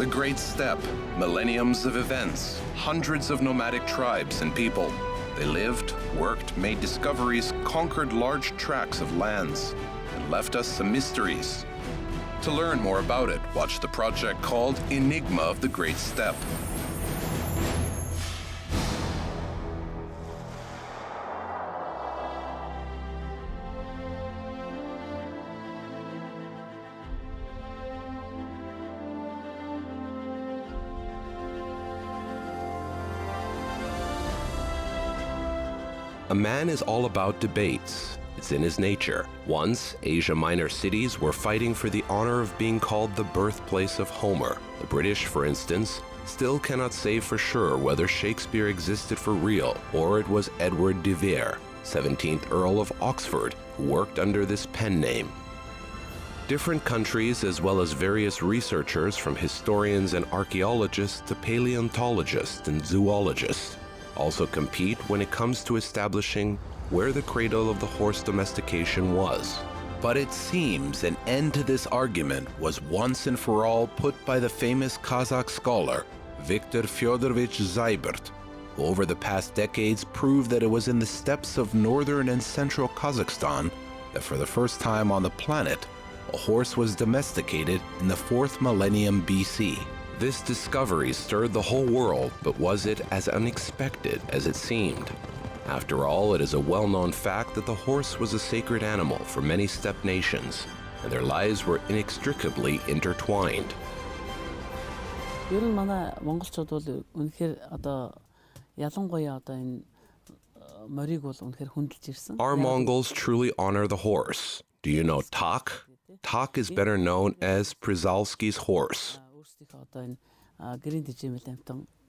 The Great Steppe, millenniums of events, hundreds of nomadic tribes and people. They lived, worked, made discoveries, conquered large tracts of lands, and left us some mysteries. To learn more about it, watch the project called Enigma of the Great Steppe. A man is all about debates. It's in his nature. Once, Asia Minor cities were fighting for the honor of being called the birthplace of Homer. The British, for instance, still cannot say for sure whether Shakespeare existed for real or it was Edward de Vere, 17th Earl of Oxford, who worked under this pen name. Different countries, as well as various researchers from historians and archaeologists to paleontologists and zoologists, also compete when it comes to establishing where the cradle of the horse domestication was. But it seems an end to this argument was once and for all put by the famous Kazakh scholar Viktor Fyodorovich Zybert, who over the past decades proved that it was in the steppes of northern and central Kazakhstan that for the first time on the planet, a horse was domesticated in the 4th millennium BC. This discovery stirred the whole world, but was it as unexpected as it seemed? After all, it is a well-known fact that the horse was a sacred animal for many steppe nations, and their lives were inextricably intertwined. ер нь манай монголчууд бол үнэхээр одоо ялангуяа одоо энэ морийг бол үнэхээр хүндэлж ирсэн. Our Mongols truly honor the horse. Do you know Tak? Tak is better known as Przalski's horse.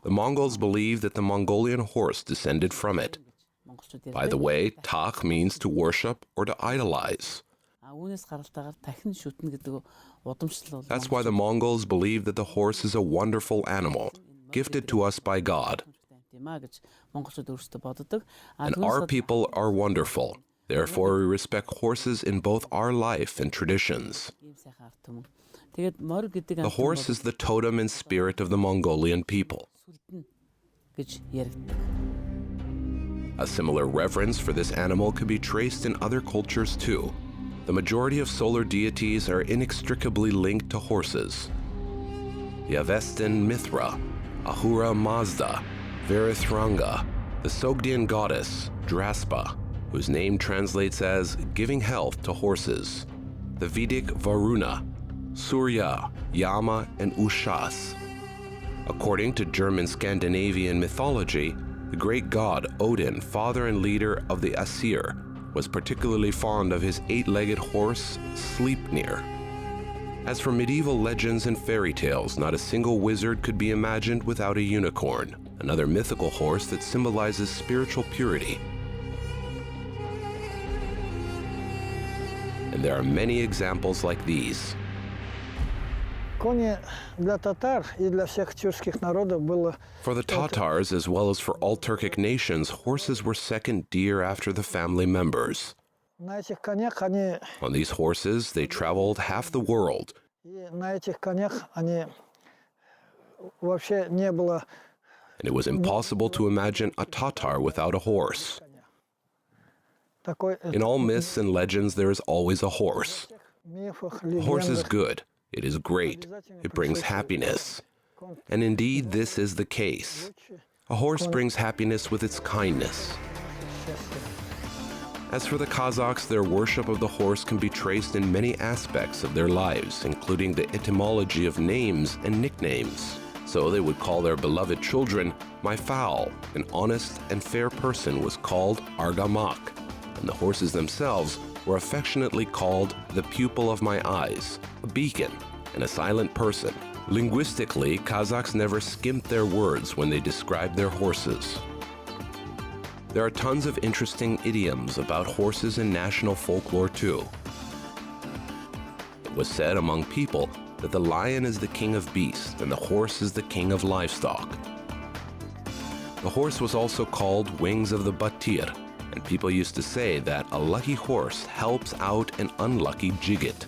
The Mongols believe that the Mongolian horse descended from it. By the way, Tak means to worship or to idolize. That's why the Mongols believe that the horse is a wonderful animal, gifted to us by God. And our people are wonderful. Therefore, we respect horses in both our life and traditions. The horse is the totem and spirit of the Mongolian people. A similar reverence for this animal can be traced in other cultures too. The majority of solar deities are inextricably linked to horses. The Avestan Mithra, Ahura Mazda, Verithranga, the Sogdian goddess, Draspa, whose name translates as giving health to horses, the Vedic Varuna, Surya, Yama, and Ushas. According to German Scandinavian mythology, the great god Odin, father and leader of the Aesir, was particularly fond of his 8-legged horse, Sleipnir. As for medieval legends and fairy tales, not a single wizard could be imagined without a unicorn, another mythical horse that symbolizes spiritual purity. And there are many examples like these. For the Tatars, as well as for all Turkic nations, horses were second dear after the family members. On these horses, they traveled half the world. And it was impossible to imagine a Tatar without a horse. In all myths and legends, there is always a horse. A horse is good. It is great. It brings happiness. And indeed, this is the case. A horse brings happiness with its kindness. As for the Kazakhs, their worship of the horse can be traced in many aspects of their lives, including the etymology of names and nicknames. So they would call their beloved children Myfal. An honest and fair person was called Argamak, and the horses themselves were affectionately called the pupil of my eyes, a beacon, and a silent person. Linguistically, Kazakhs never skimped their words when they described their horses. There are tons of interesting idioms about horses in national folklore too. It was said among people that the lion is the king of beasts and the horse is the king of livestock. The horse was also called wings of the Batir, and people used to say that a lucky horse helps out an unlucky jigit.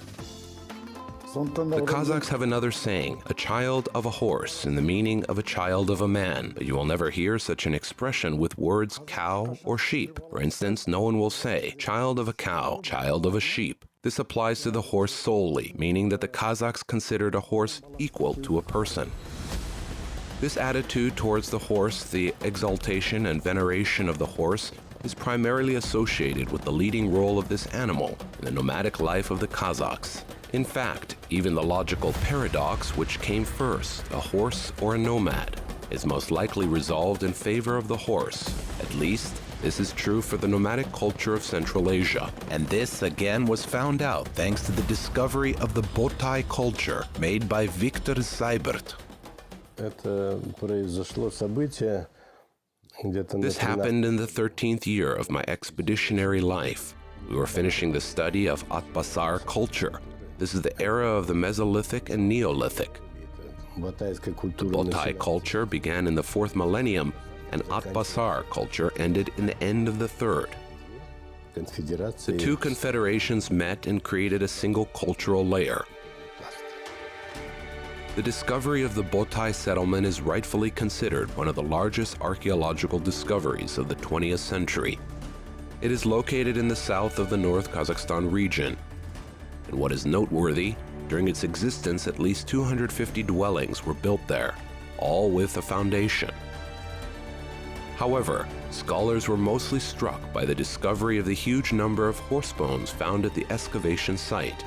The Kazakhs have another saying, a child of a horse, in the meaning of a child of a man, but you will never hear such an expression with words cow or sheep. For instance, no one will say, child of a cow, child of a sheep. This applies to the horse solely, meaning that the Kazakhs considered a horse equal to a person. This attitude towards the horse, the exaltation and veneration of the horse, is primarily associated with the leading role of this animal in the nomadic life of the Kazakhs. In fact, even the logical paradox, which came first, a horse or a nomad, is most likely resolved in favor of the horse. At least, this is true for the nomadic culture of Central Asia. And this again was found out thanks to the discovery of the Botai culture made by Viktor Zybert. This happened in the 13th year of my expeditionary life. We were finishing the study of Atbasar culture. This is the era of the Mesolithic and Neolithic. The Botai culture began in the 4th millennium, and Atbasar culture ended in the end of the 3rd. The two confederations met and created a single cultural layer. The discovery of the Botai settlement is rightfully considered one of the largest archaeological discoveries of the 20th century. It is located in the south of the North Kazakhstan region. And what is noteworthy, during its existence at least 250 dwellings were built there, all with a foundation. However, scholars were mostly struck by the discovery of the huge number of horse bones found at the excavation site.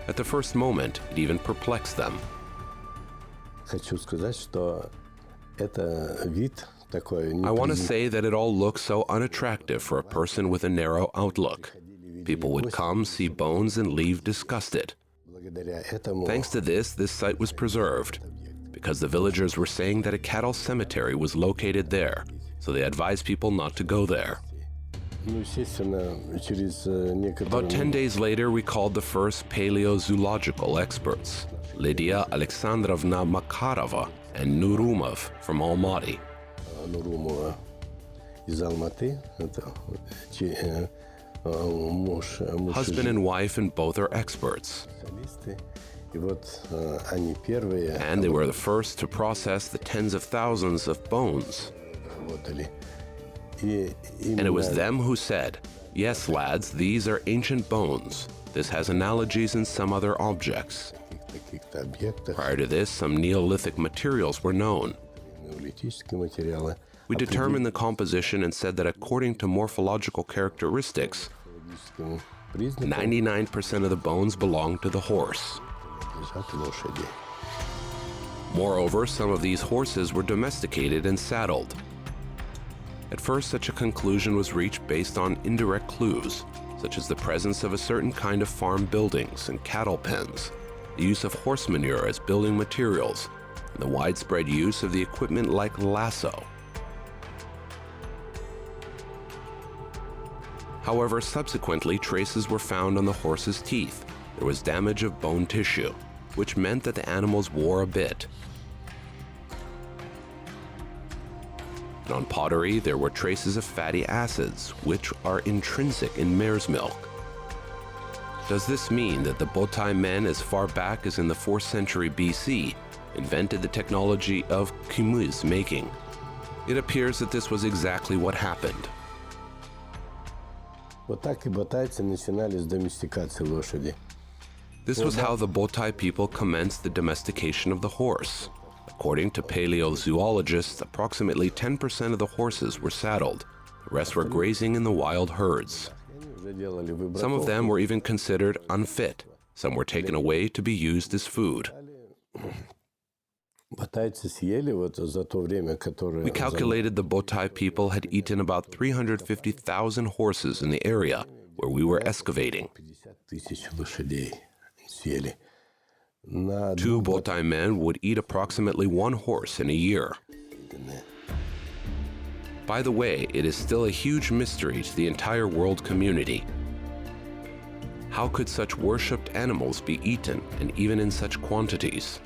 At the first moment, it even perplexed them. I want to say that it all looks so unattractive for a person with a narrow outlook. People would come, see bones, and leave disgusted. Thanks to this site was preserved, because the villagers were saying that a cattle cemetery was located there, so they advised people not to go there. About 10 days later, we called the first paleozoological experts, Lydia Alexandrovna Makarova and Nurumov from Almaty. Husband and wife, and both are experts. And they were the first to process the tens of thousands of bones. And it was them who said, yes, lads, these are ancient bones. This has analogies in some other objects. Prior to this, some Neolithic materials were known. We determined the composition and said that according to morphological characteristics, 99% of the bones belonged to the horse. Moreover, some of these horses were domesticated and saddled. At first, such a conclusion was reached based on indirect clues, such as the presence of a certain kind of farm buildings and cattle pens, the use of horse manure as building materials, and the widespread use of the equipment like lasso. However, subsequently, traces were found on the horse's teeth. There was damage of bone tissue, which meant that the animals wore a bit. And on pottery, there were traces of fatty acids, which are intrinsic in mare's milk. Does this mean that the Botai men, as far back as in the 4th century BC, invented the technology of kumuz making? It appears that this was exactly what happened. This was how the Botai people commenced the domestication of the horse. According to paleozoologists, approximately 10% of the horses were saddled. The rest were grazing in the wild herds. Some of them were even considered unfit. Some were taken away to be used as food. We calculated the Botai people had eaten about 350,000 horses in the area where we were excavating. 2 Botai men would eat approximately 1 horse in a year. By the way, it is still a huge mystery to the entire world community. How could such worshipped animals be eaten, and even in such quantities?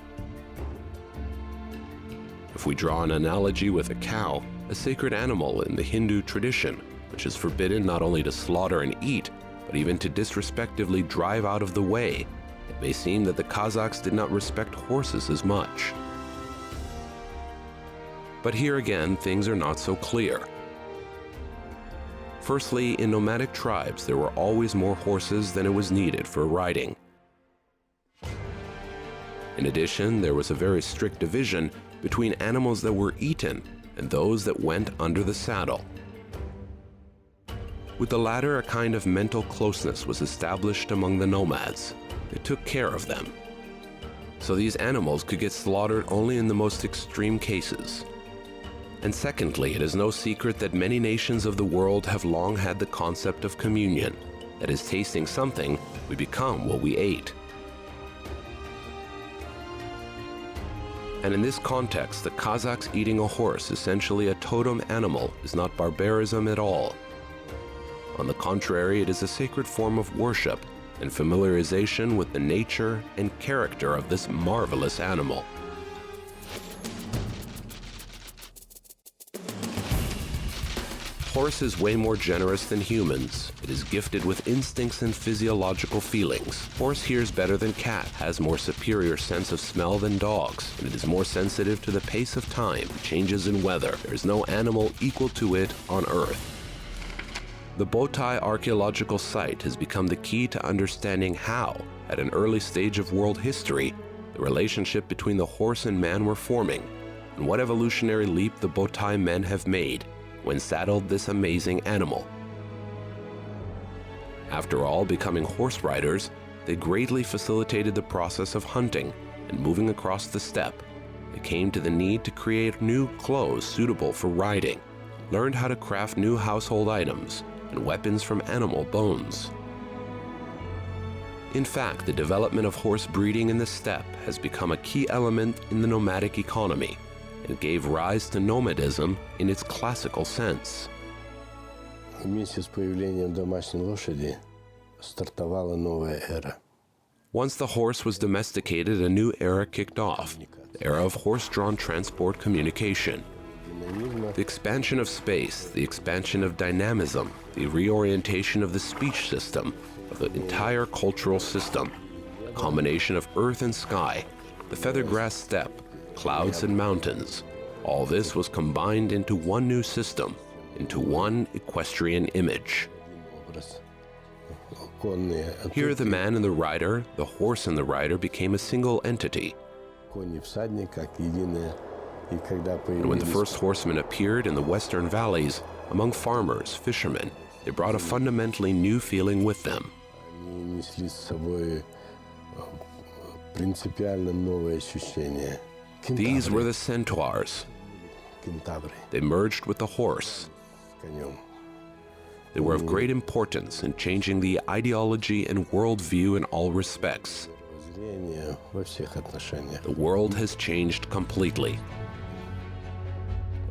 If we draw an analogy with a cow, a sacred animal in the Hindu tradition, which is forbidden not only to slaughter and eat, but even to disrespectively drive out of the way, it may seem that the Kazakhs did not respect horses as much. But here again, things are not so clear. Firstly, in nomadic tribes, there were always more horses than it was needed for riding. In addition, there was a very strict division between animals that were eaten and those that went under the saddle. With the latter, a kind of mental closeness was established among the nomads. They took care of them. So these animals could get slaughtered only in the most extreme cases. And secondly, it is no secret that many nations of the world have long had the concept of communion. That is, tasting something, we become what we ate. And in this context, the Kazakhs eating a horse, essentially a totem animal, is not barbarism at all. On the contrary, it is a sacred form of worship and familiarization with the nature and character of this marvelous animal. Horse is way more generous than humans. It is gifted with instincts and physiological feelings. Horse hears better than cat, has more superior sense of smell than dogs, and it is more sensitive to the pace of time, changes in weather. There is no animal equal to it on Earth. The Botai archaeological site has become the key to understanding how, at an early stage of world history, the relationship between the horse and man were forming, and what evolutionary leap the Botai men have made when saddled this amazing animal. After all, becoming horse riders, they greatly facilitated the process of hunting and moving across the steppe. They came to the need to create new clothes suitable for riding, learned how to craft new household items and weapons from animal bones. In fact, the development of horse breeding in the steppe has become a key element in the nomadic economy, and gave rise to nomadism in its classical sense. Вместе с появлением домашней лошади стартовала новая эра. Once the horse was domesticated, a new era kicked off, the era of horse-drawn transport communication. The expansion of space, the expansion of dynamism, the reorientation of the speech system, of the entire cultural system, a combination of earth and sky, the feather-grass steppe, clouds and mountains. All this was combined into one new system, into one equestrian image. Here the man and the rider, the horse and the rider became a single entity. And when the first horsemen appeared in the western valleys, among farmers, fishermen, they brought a fundamentally new feeling with them. These were the centaurs. They merged with the horse. They were of great importance in changing the ideology and worldview in all respects. The world has changed completely.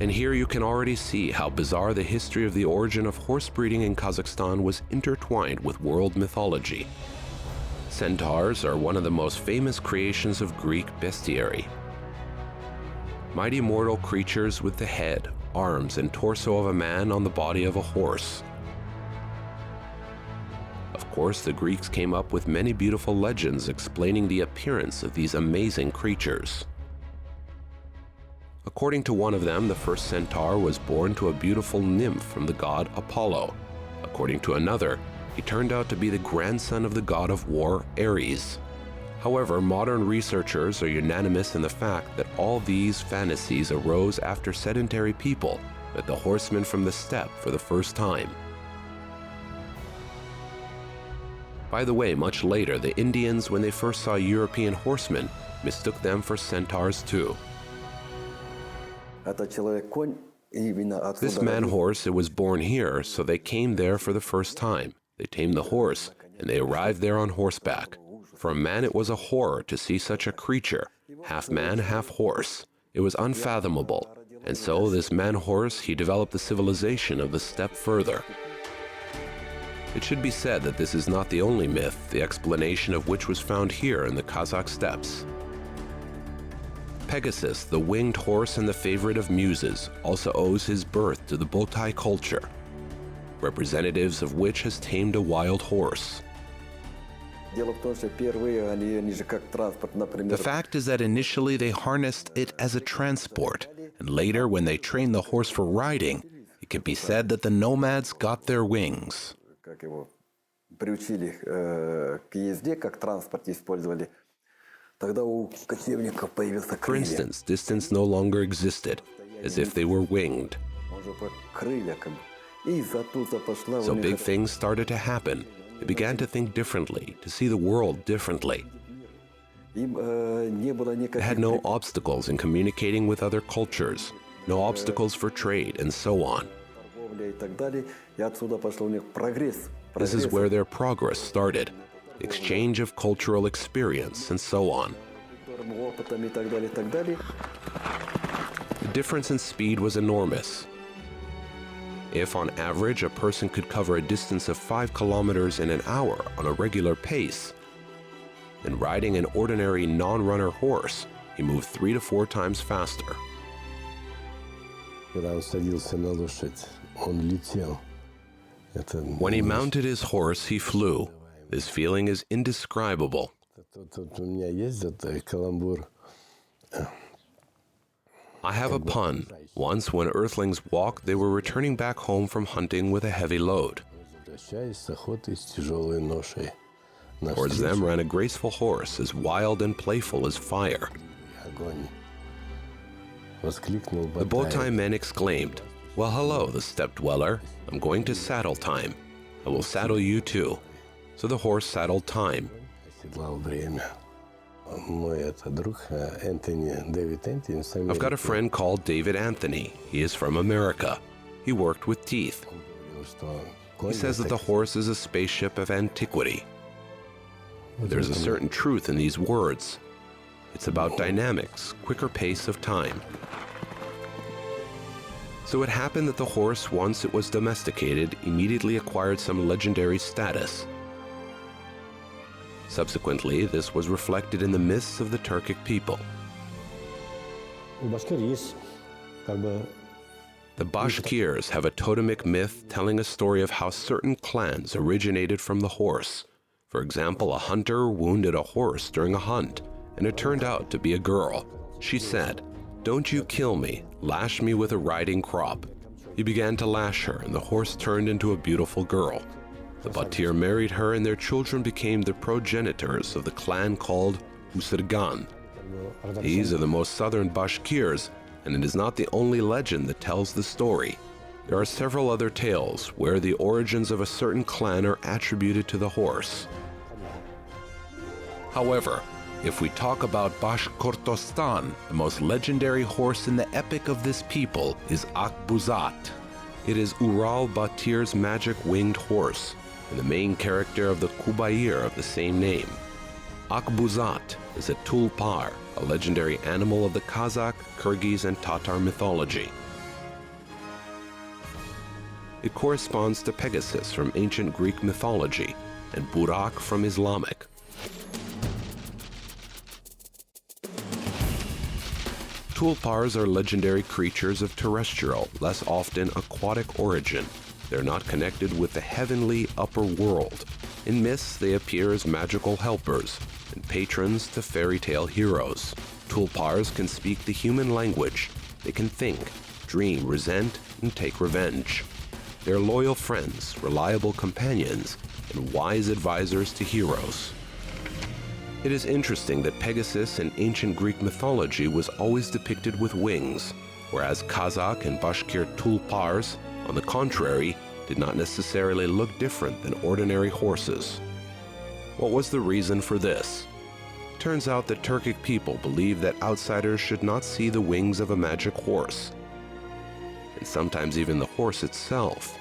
And here you can already see how bizarre the history of the origin of horse breeding in Kazakhstan was intertwined with world mythology. Centaurs are one of the most famous creations of Greek bestiary. Mighty mortal creatures with the head, arms, and torso of a man on the body of a horse. Of course, the Greeks came up with many beautiful legends explaining the appearance of these amazing creatures. According to one of them, the first centaur was born to a beautiful nymph from the god Apollo. According to another, he turned out to be the grandson of the god of war, Ares. However, modern researchers are unanimous in the fact that all these fantasies arose after sedentary people met the horsemen from the steppe for the first time. By the way, much later, the Indians, when they first saw European horsemen, mistook them for centaurs too. This man-horse, it was born here, so they came there for the first time. They tamed the horse, and they arrived there on horseback. For a man, it was a horror to see such a creature, half man, half horse. It was unfathomable, and so this man-horse, he developed the civilization of the steppe further. It should be said that this is not the only myth, the explanation of which was found here in the Kazakh steppes. Pegasus, the winged horse and the favorite of muses, also owes his birth to the Botai culture, representatives of which has tamed a wild horse. The fact is that initially they harnessed it as a transport, and later, when they trained the horse for riding, it can be said that the nomads got their wings. For instance, distance no longer existed, as if they were winged. So big things started to happen. They began to think differently, to see the world differently. They had no obstacles in communicating with other cultures, no obstacles for trade, and so on. This is where their progress started, exchange of cultural experience, and so on. The difference in speed was enormous. If, on average, a person could cover a distance of 5 kilometers in an hour on a regular pace, then riding an ordinary non-runner horse, he moved 3 to 4 times faster. When he mounted his horse, he flew. This feeling is indescribable. I have a pun. Once, when earthlings walked, they were returning back home from hunting with a heavy load. Towards them ran a graceful horse, as wild and playful as fire. The Botai men exclaimed, "Well, hello, the steppe dweller. I'm going to saddle time. I will saddle you too." So the horse saddled time. I've got a friend called David Anthony. He is from America. He worked with teeth. He says that the horse is a spaceship of antiquity. There's a certain truth in these words. It's about dynamics, quicker pace of time. So it happened that the horse, once it was domesticated, immediately acquired some legendary status. Subsequently, this was reflected in the myths of the Turkic people. The Bashkirs have a totemic myth telling a story of how certain clans originated from the horse. For example, a hunter wounded a horse during a hunt, and it turned out to be a girl. She said, "Don't you kill me, lash me with a riding crop." He began to lash her, and the horse turned into a beautiful girl. The Batir married her, and their children became the progenitors of the clan called Usirgan. These are the most southern Bashkirs, and it is not the only legend that tells the story. There are several other tales where the origins of a certain clan are attributed to the horse. However, if we talk about Bashkortostan, the most legendary horse in the epic of this people is Akbuzat. It is Ural Batir's magic winged horse, and the main character of the Kubayir of the same name. Akbuzat is a tulpar, a legendary animal of the Kazakh, Kyrgyz, and Tatar mythology. It corresponds to Pegasus from ancient Greek mythology and Burak from Islamic. Tulpars are legendary creatures of terrestrial, less often aquatic origin. They're not connected with the heavenly upper world. In myths, they appear as magical helpers and patrons to fairy tale heroes. Tulpars can speak the human language. They can think, dream, resent, and take revenge. They're loyal friends, reliable companions, and wise advisors to heroes. It is interesting that Pegasus in ancient Greek mythology was always depicted with wings, whereas Kazakh and Bashkir tulpars, on the contrary, did not necessarily look different than ordinary horses. What was the reason for this? Turns out that Turkic people believe that outsiders should not see the wings of a magic horse, and sometimes even the horse itself.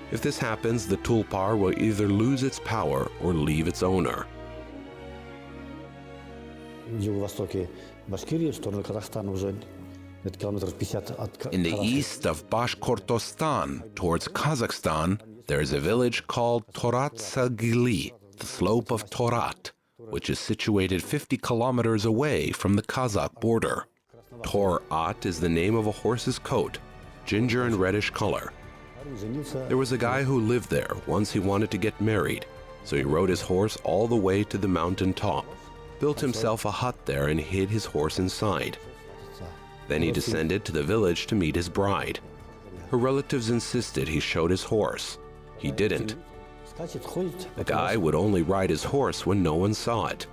If this happens, the tulpar will either lose its power or leave its owner. In the east of Bashkortostan, towards Kazakhstan, there is a village called Torat-Sagili, the slope of Torat, which is situated 50 kilometers away from the Kazakh border. Torat is the name of a horse's coat, ginger and reddish color. There was a guy who lived there once he wanted to get married, So he rode his horse all the way to the mountain top, built himself a hut there and hid his horse inside. Then he descended to the village to meet his bride. Her relatives insisted he showed his horse. He didn't. The guy would only ride his horse when no one saw it.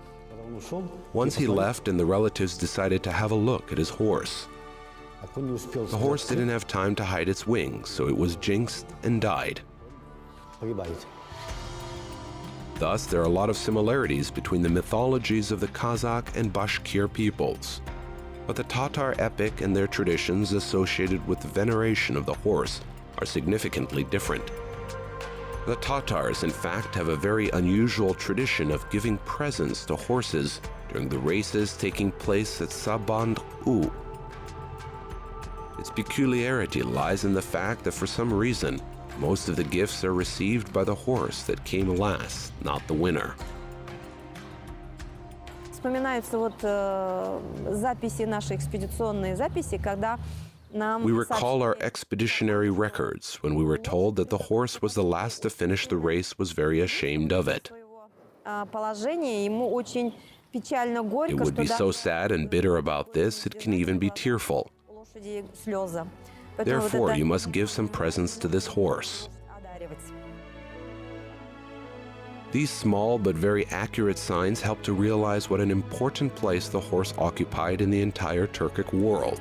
Once he left and the relatives decided to have a look at his horse. The horse didn't have time to hide its wings, so it was jinxed and died. Thus, there are a lot of similarities between the mythologies of the Kazakh and Bashkir peoples. But the Tatar epic and their traditions associated with the veneration of the horse are significantly different. The Tatars, in fact, have a very unusual tradition of giving presents to horses during the races taking place at Saband-u. Its peculiarity lies in the fact that for some reason, most of the gifts are received by the horse that came last, not the winner. Вспоминаются записи, наши экспедиционные записи, когда We recall our expeditionary records when we were told that the horse was the last to finish the race was very ashamed of it. It would be so sad and bitter about this, it can even be tearful. Therefore, you must give some presents to this horse. These small but very accurate signs help to realize what an important place the horse occupied in the entire Turkic world.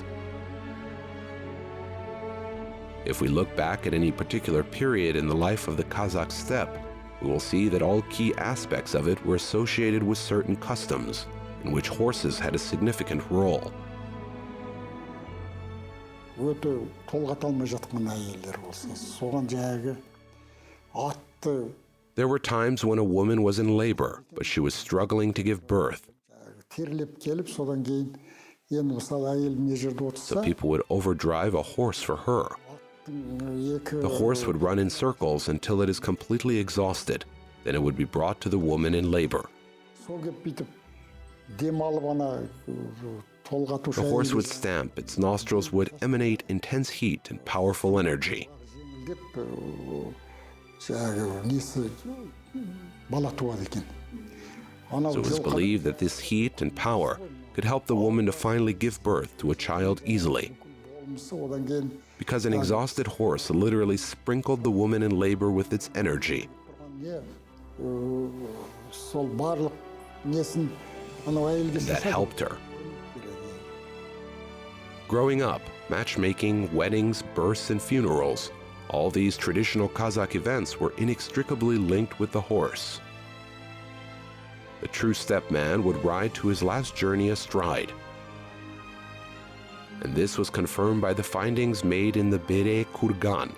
If we look back at any particular period in the life of the Kazakh steppe, we will see that all key aspects of it were associated with certain customs, in which horses had a significant role. There were times when a woman was in labor, but she was struggling to give birth. So people would overdrive a horse for her. The horse would run in circles until it is completely exhausted. Then it would be brought to the woman in labor. The horse would stamp, its nostrils would emanate intense heat and powerful energy. So it was believed that this heat and power could help the woman to finally give birth to a child easily. Because an exhausted horse literally sprinkled the woman in labor with its energy. And that helped her. Growing up, matchmaking, weddings, births, and funerals, all these traditional Kazakh events were inextricably linked with the horse. The true steppe man would ride to his last journey astride. And this was confirmed by the findings made in the Bere Kurgan.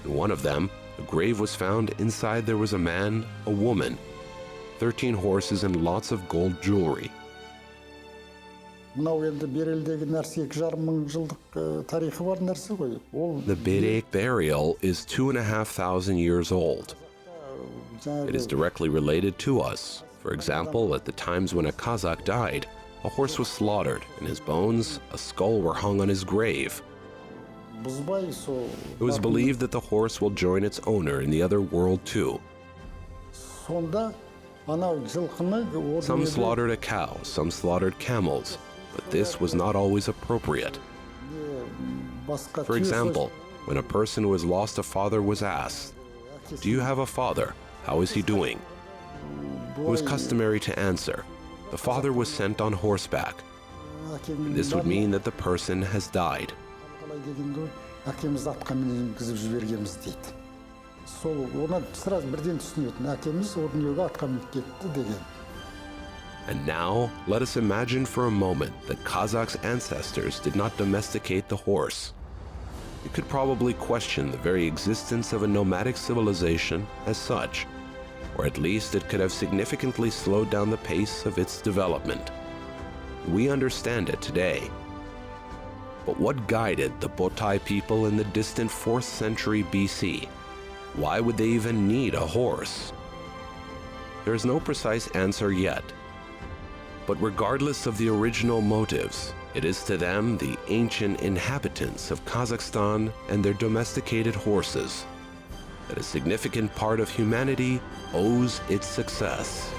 In one of them, a grave was found. Inside there was a man, a woman, 13 horses, and lots of gold jewelry. The Berek burial is 2,500 years old. It is directly related to us. For example, at the times when a Kazakh died, a horse was slaughtered, and his bones, a skull, were hung on his grave. It was believed that the horse will join its owner in the other world too. Some slaughtered a cow, some slaughtered camels, but this was not always appropriate. For example, when a person who has lost a father was asked, "Do you have a father? How is he doing?" It was customary to answer, "The father was sent on horseback." And this would mean that the person has died. And now, let us imagine for a moment that Kazakh's ancestors did not domesticate the horse. You could probably question the very existence of a nomadic civilization as such, or at least it could have significantly slowed down the pace of its development. We understand it today. But what guided the Botai people in the distant 4th century BC? Why would they even need a horse? There is no precise answer yet. But regardless of the original motives, it is to them the ancient inhabitants of Kazakhstan and their domesticated horses. that a significant part of humanity owes its success.